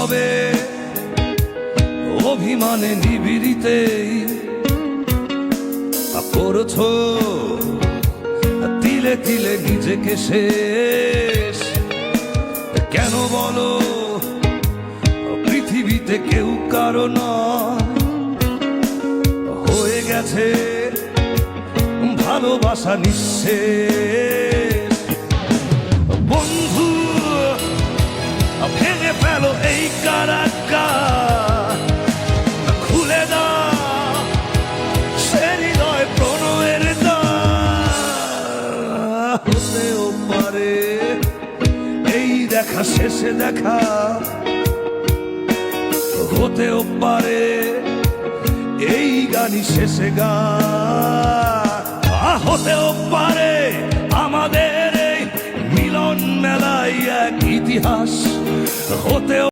নীরবে অভিমানে নিবিড়িতেই করছো তিলে তিলে নিজেকে শেষ। কেন বলো পৃথিবীতে কেউ কারো নয়, হয়ে গেছে ভালোবাসা নিঃশেষ। বন্ধু ভেঙে ফেলো এই কারাগার, খুলে দাও সে হৃদয় প্রণয়ের দ্বার। হতেও পারে এই দেখা শেষে দেখা, হতেও পারে এই গানই শেষে গান, হতেও পারে আমাদের এই মিলন মেলায় এক ইতিহাস, হতেও